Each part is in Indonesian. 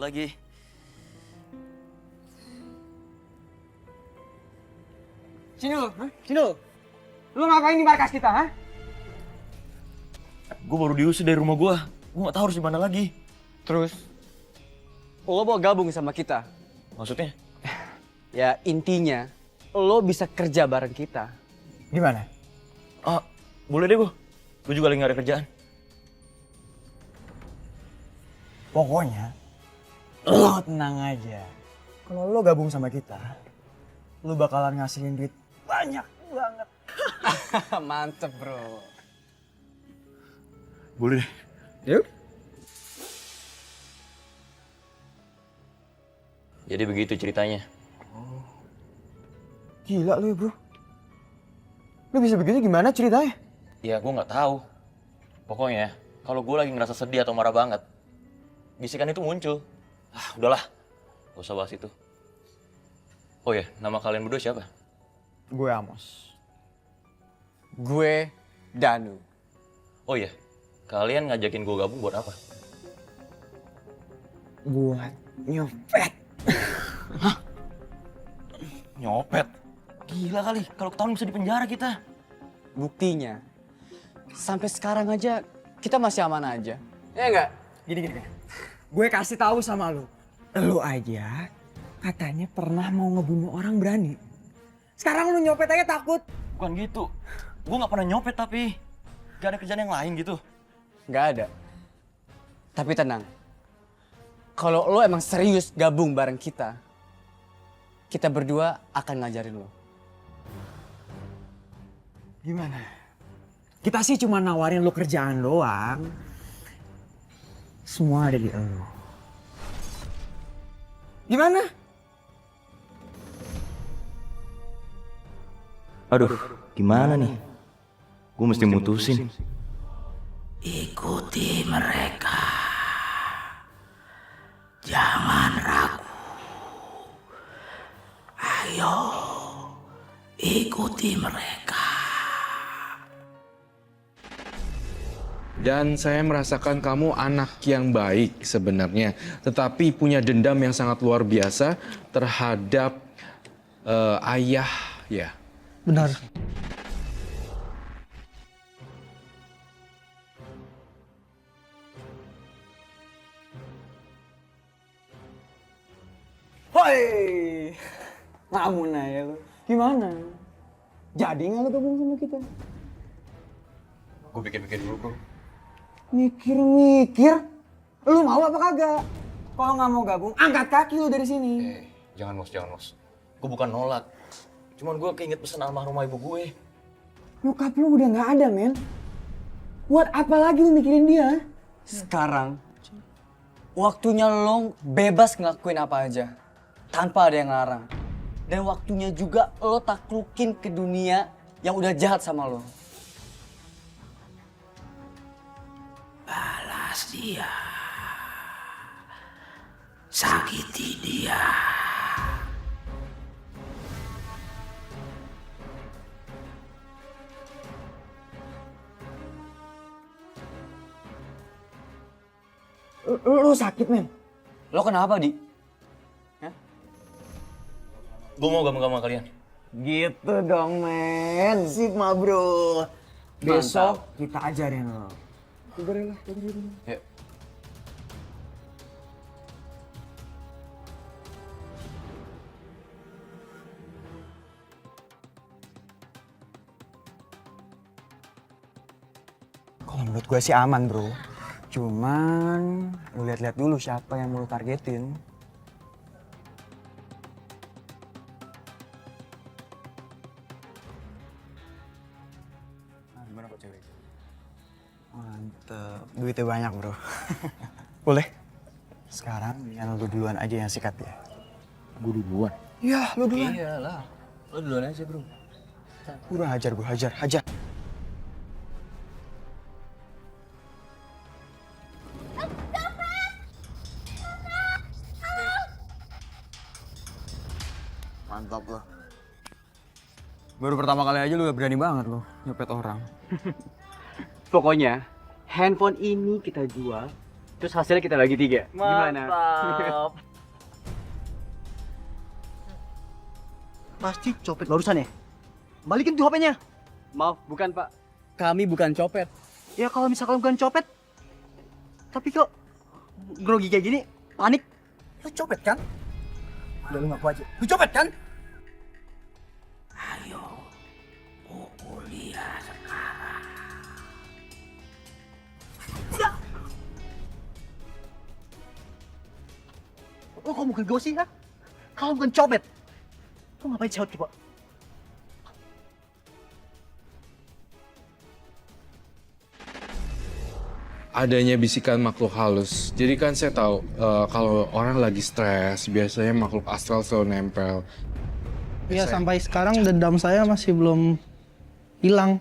lagi. Sini lu, sini lu. Lu ngapain di markas kita, ha? Gue baru diusir dari rumah gue. Gue gak tahu harus di mana lagi. Terus, lo mau gabung sama kita? Maksudnya? Ya intinya, lo bisa kerja bareng kita. Gimana? Ah, boleh deh gue. Gue juga lagi gak ada kerjaan. Pokoknya, lo tenang aja. Kalau lo gabung sama kita, lo bakalan ngasihin duit banyak banget. Mantep bro. Boleh deh. Yuk. Jadi begitu ceritanya. Gila lo ya bro. Lo bisa begitu gimana ceritanya? Ya gue gak tahu. Pokoknya kalau gue lagi ngerasa sedih atau marah banget, bisikan itu muncul. Ah udahlah, gak usah bahas itu. Oh ya, nama kalian berdua siapa? Gue Amos. Gue Danu. Oh iya, kalian ngajakin gue gabung buat apa? Buat nyopet. Nyopet? Gila kali, kalau ketahuan bisa dipenjara kita. Buktinya, sampai sekarang aja kita masih aman aja. Ya enggak? Gini. Gue kasih tahu sama lo. Lo aja katanya pernah mau ngebunuh orang berani. Sekarang lo nyopet aja takut. Bukan gitu, gue gak pernah nyopet tapi gak ada kerjaan yang lain gitu. Nggak ada. Tapi tenang, kalau lo emang serius gabung bareng kita berdua akan ngajarin lo. Gimana? Kita sih cuma nawarin lo kerjaan doang. Semua ada di lo. Gimana? Aduh, gimana nih? Gue mesti mutusin. Ikuti mereka. Jangan ragu. Ayo, ikuti mereka. Dan saya merasakan kamu anak yang baik sebenarnya, tetapi punya dendam yang sangat luar biasa terhadap ayah ya. Benar. Hoi, ngamun aja lu. Gimana? Jadi nggak lu gabung sama kita? Gue pikir-pikir dulu bro. Mikir-mikir, lu mau apa kagak? Kalau nggak mau gabung, angkat kaki lu dari sini. Jangan mos. Gue bukan nolak. Cuman gue keinget pesan almarhumah ibu gue. Nyokap lu udah nggak ada, men. Buat apa lagi lu mikirin dia? Sekarang, waktunya lo bebas ngelakuin apa aja. Tanpa ada yang larang. Dan waktunya juga lo taklukin ke dunia yang udah jahat sama lo. Balas dia. Sakiti dia. Lu sakit, men. Lo kenapa, Di? Gue mau gabung sama kalian. Gitu dong, men. Sigma, bro. Besok kita ajarin lo. Cobain lah. Yuk. Kalau menurut gue sih aman, bro. Cuman lu lihat-lihat dulu siapa yang mau lu targetin. Nah, gimana kok cewek? Mantep, duitnya banyak, bro. Boleh? Sekarang mendingan lu duluan aja yang sikat ya. Gue duluan. Iya, lu duluan. Iyalah. Lo duluan aja bro. Udah hajar, hajar. Mantap lo. Baru pertama kali aja lu udah berani banget lo nyopet orang. Pokoknya, handphone ini kita jual Terus hasilnya kita bagi 3. Gimana? Mantap. Pasti copet barusan ya? Balikin tuh HP-nya. Maaf, bukan Pak. Kami bukan copet. Ya kalau misalkan bukan copet, tapi kok grogi kayak gini, panik. Lu copet kan? Udah lu ngaku aja. Lu copet kan? Ayo, pukul dia sekarang. Lu kok bukan gue sih, ha? Kalau bukan copet, lu ngapain syaut coba? Adanya bisikan makhluk halus. Jadi kan saya tahu kalau orang lagi stres, biasanya makhluk astral selalu nempel. Ya sampai sekarang dendam saya masih belum hilang.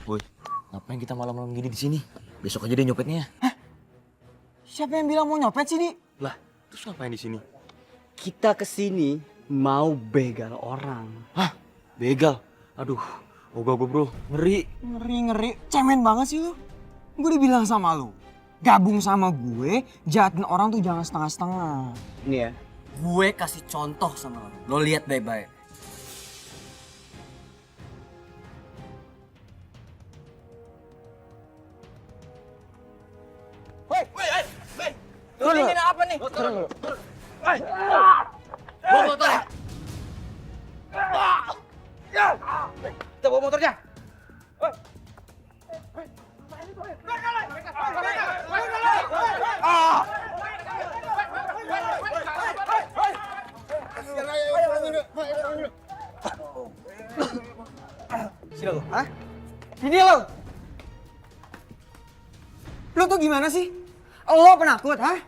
Boy, ngapain kita malam-malam gini di sini? Besok aja deh nyopetnya. Siapa yang bilang mau nyopet sih, Di? Lah, terus ngapain di sini? Kita kesini mau begal orang. Hah? Begal? Aduh, ogah gue bro, ngeri. Ngeri-ngeri, cemen banget sih lu. Gue udah bilang sama lu, gabung sama gue, jahatin orang tuh jangan setengah-setengah. Ini ya, gue kasih contoh sama lo. Lo lihat baik-baik. Ini apa nih? Kita bawa motornya. Sini lo, hah? Sini lo. Lo tuh gimana sih? Lo penakut, hah?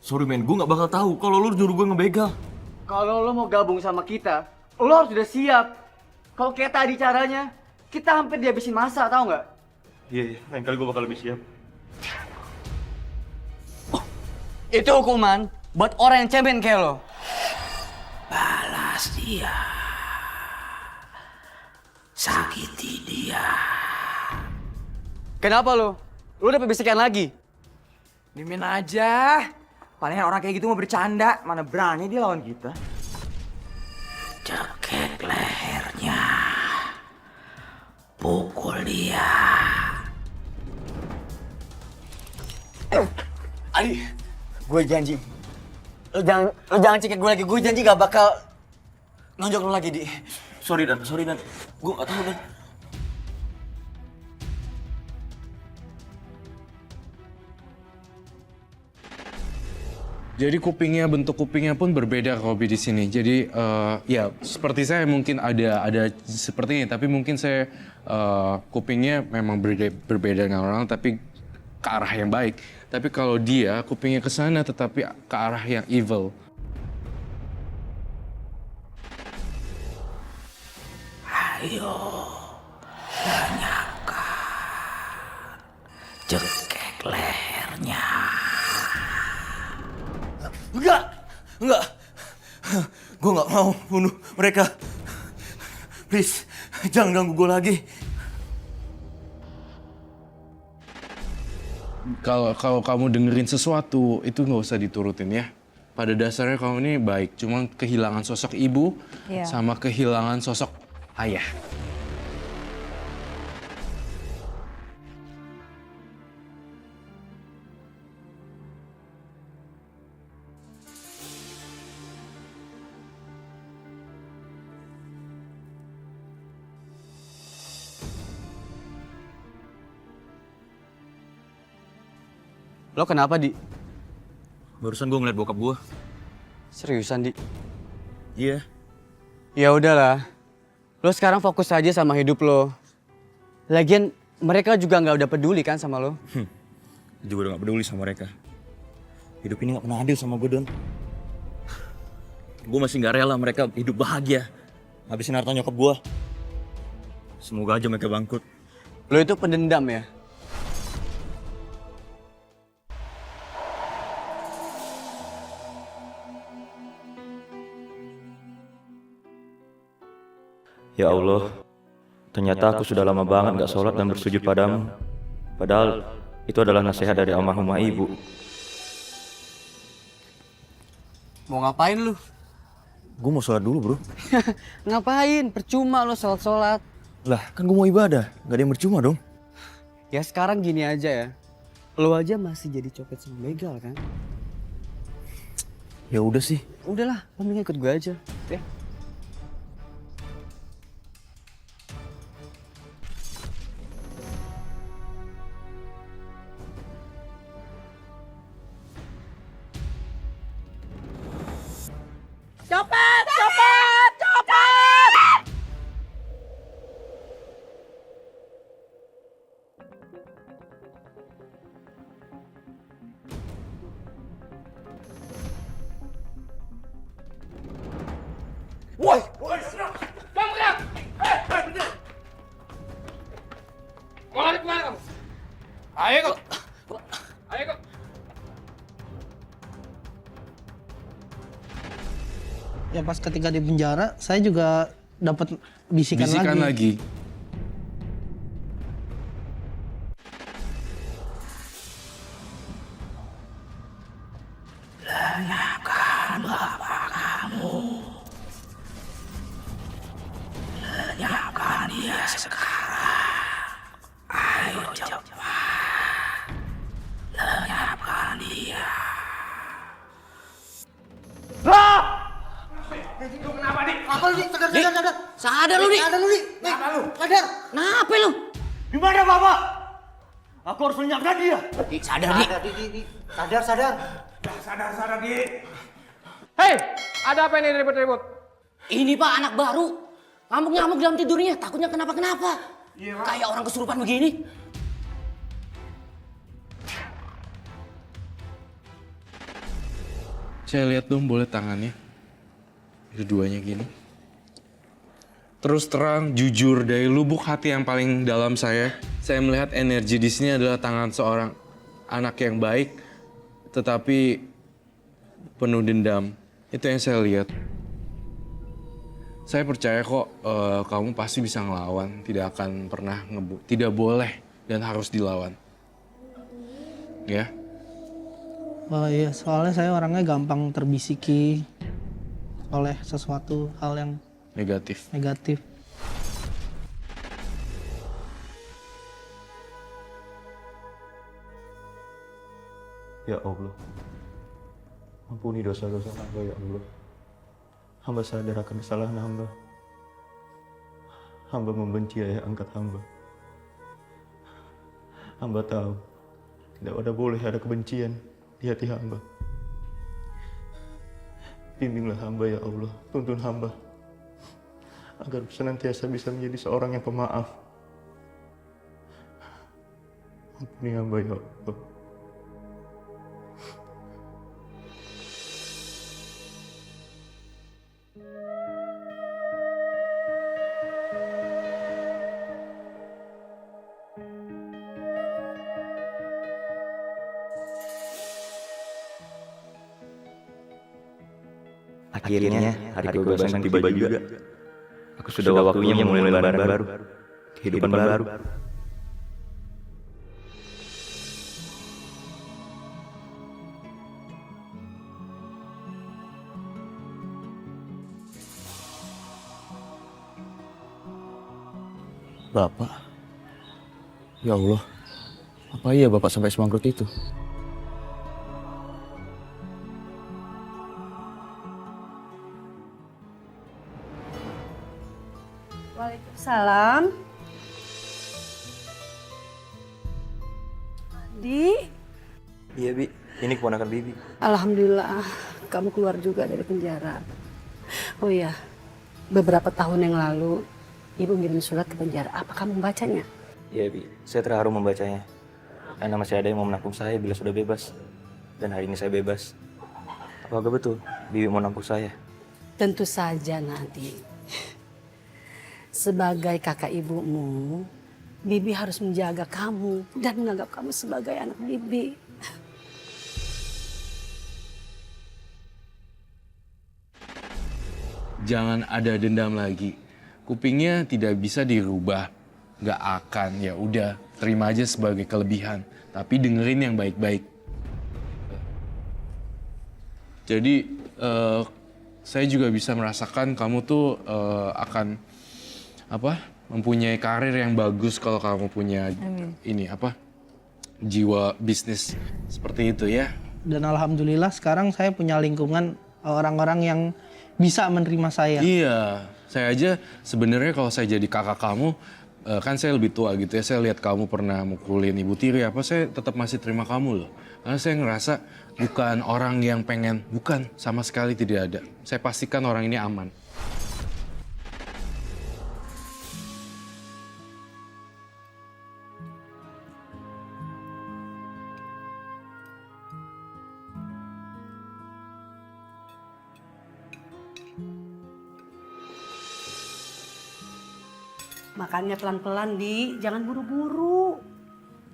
Sorry men, gue gak bakal tahu kalau lu nyuruh gue ngebegal. Kalau lo mau gabung sama kita, lo harus udah siap. Kalau kayak tadi caranya, kita hampir dihabisin masa, tau nggak? Iya, lain kali gue bakal lebih siap. Itu hukuman buat orang yang cemen kayak lo. Balas dia. Sakiti dia. Kenapa lo? Lo udah bisikan lagi? Dimin aja. Palingan orang kayak gitu mau bercanda. Mana berani dia lawan kita. Cekek lehernya. Pukul dia. Ali, gue janji. Lo jangan cekek gue lagi. Gue janji gak bakal nonjok lo lagi, Di. Sorry Dan. Gue gak tahu Dan. Jadi bentuk kupingnya pun berbeda Kobi di sini. Jadi ya seperti saya mungkin ada seperti ini, tapi mungkin saya kupingnya memang berbeda dengan orang, tapi ke arah yang baik. Tapi kalau dia kupingnya ke sana, tetapi ke arah yang evil. Ayo, tanyakan. Cekek lehernya. Enggak. Gue gak mau bunuh mereka. Please, jangan ganggu gue lagi. Kalau kamu dengerin sesuatu, itu nggak usah diturutin ya. Pada dasarnya kamu ini baik, cuma kehilangan sosok ibu sama kehilangan sosok ayah. Lo kenapa, Di? Barusan gue ngeliat bokap gue. Seriusan, Di? Iya. Ya udahlah. Lo sekarang fokus aja sama hidup lo. Lagian mereka juga nggak udah peduli kan sama lo. Gue juga udah gak peduli sama mereka. Hidup ini gak pernah adil sama gue, Don. Gue masih gak rela mereka hidup bahagia. Habisin harta nyokap gue. Semoga aja mereka bangkrut. Lo itu pendendam ya? Ya Allah, ternyata aku sudah lama banget gak sholat dan bersujud padamu. Padahal Itu adalah nasihat dari almarhumah ibu. Mau ngapain lu? Gue mau sholat dulu bro. Ngapain? Percuma lo sholat-sholat. Lah kan gue mau ibadah, gak ada yang percuma dong. Ya sekarang gini aja ya. Lo aja masih jadi copet sama begal kan? Ya udah sih. Udahlah, lo mending ikut gue aja. Ya. Ya pas ketika di penjara, saya juga dapat bisikan, Bisikan lagi. Lenyapkan dia sekarang. Ayo cepat. Lenyapkan dia. Sadar lu, Dik. Sadar lu, Dik. Sadar. Kenapa lu? Di mana bapak? Aku harus lenyapkan dia. Sadar, Dik. Sadar. Hei, ada apa ini ribut-ribut? Ini Pak anak baru. Ngamuk-ngamuk dalam tidurnya, takutnya kenapa-kenapa. Kayak orang kesurupan begini. Saya lihat dong boleh tangannya. Keduanya gini. Terus terang, jujur dari lubuk hati yang paling dalam saya melihat energi di sini adalah tangan seorang anak yang baik, tetapi penuh dendam. Itu yang saya lihat. Saya percaya kok kamu pasti bisa ngelawan, tidak akan pernah tidak boleh dan harus dilawan. Ya. Oh iya, soalnya saya orangnya gampang terbisiki oleh sesuatu hal yang Negatif. negatif. Ya Allah, ampuni dosa-dosa hamba ya Allah. Hamba sadar akan kesalahan hamba. Hamba membenci ayah angkat hamba. Hamba tahu tidak ada boleh ada kebencian di hati hamba. Bimbinglah hamba ya Allah, tuntun hamba agar senantiasa bisa menjadi seorang yang pemaaf. Ampuni hamba ya Allah. Akhirnya hari kebebasan tiba juga. Aku sudah waktunya memulai lembaran baru, kehidupan baru. Bapak? Ya Allah, apa iya bapak sampai semangkrut itu? Waalaikumsalam. Di? Iya Bi, ini keponakan Bibi. Alhamdulillah, kamu keluar juga dari penjara. Oh iya, beberapa tahun yang lalu Ibu ngirim surat ke penjara. Apa kamu membacanya? Iya Bi, saya terharu membacanya. Karena masih ada yang mau menampung saya bila sudah bebas. Dan hari ini saya bebas. Apakah betul Bibi mau nampung saya? Tentu saja nanti. Sebagai kakak ibumu, Bibi harus menjaga kamu dan menganggap kamu sebagai anak Bibi. Jangan ada dendam lagi. Kupingnya tidak bisa dirubah. nggak akan, ya udah terima aja sebagai kelebihan. Tapi dengerin yang baik-baik. Jadi saya juga bisa merasakan kamu tuh akan mempunyai karir yang bagus kalau kamu punya jiwa bisnis seperti itu ya. Dan alhamdulillah sekarang saya punya lingkungan orang-orang yang bisa menerima saya. Iya, saya aja sebenarnya kalau saya jadi kakak kamu, kan saya lebih tua gitu ya, saya lihat kamu pernah mukulin Ibu Tiri saya tetap masih terima kamu loh. Karena saya ngerasa bukan orang yang bukan, sama sekali tidak ada. Saya pastikan orang ini aman. Makannya pelan-pelan, Di. Jangan buru-buru.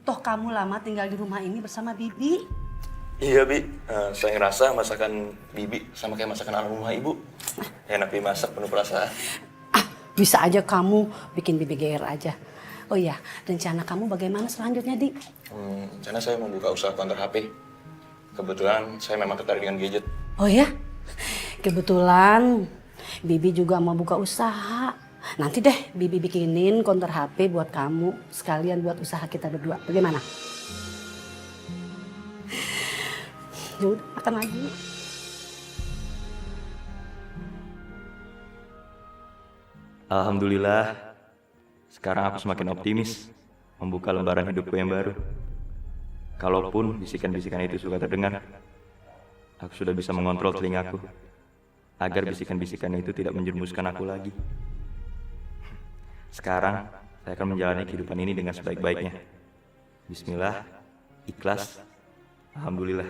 Toh kamu lama tinggal di rumah ini bersama Bibi. Iya, Bi. Saya ngerasa masakan Bibi sama kayak masakan anak rumah Ibu. Enak dimasak, penuh perasaan. Bisa aja kamu bikin Bibi GR aja. Oh iya, rencana kamu bagaimana selanjutnya, Di? Rencana saya mau buka usaha counter HP. Kebetulan saya memang tertarik dengan gadget. Oh ya? Kebetulan Bibi juga mau buka usaha. Nanti deh Bibi bikinin counter HP buat kamu, sekalian buat usaha kita berdua. Bagaimana? Yaudah, makan lagi. Alhamdulillah, sekarang aku semakin optimis membuka lembaran hidupku yang baru. Kalaupun bisikan-bisikan itu suka terdengar, aku sudah bisa mengontrol telingaku agar bisikan-bisikan itu tidak menjerumuskan aku lagi. Sekarang, saya akan menjalani kehidupan ini dengan sebaik-baiknya. Bismillah, ikhlas, alhamdulillah.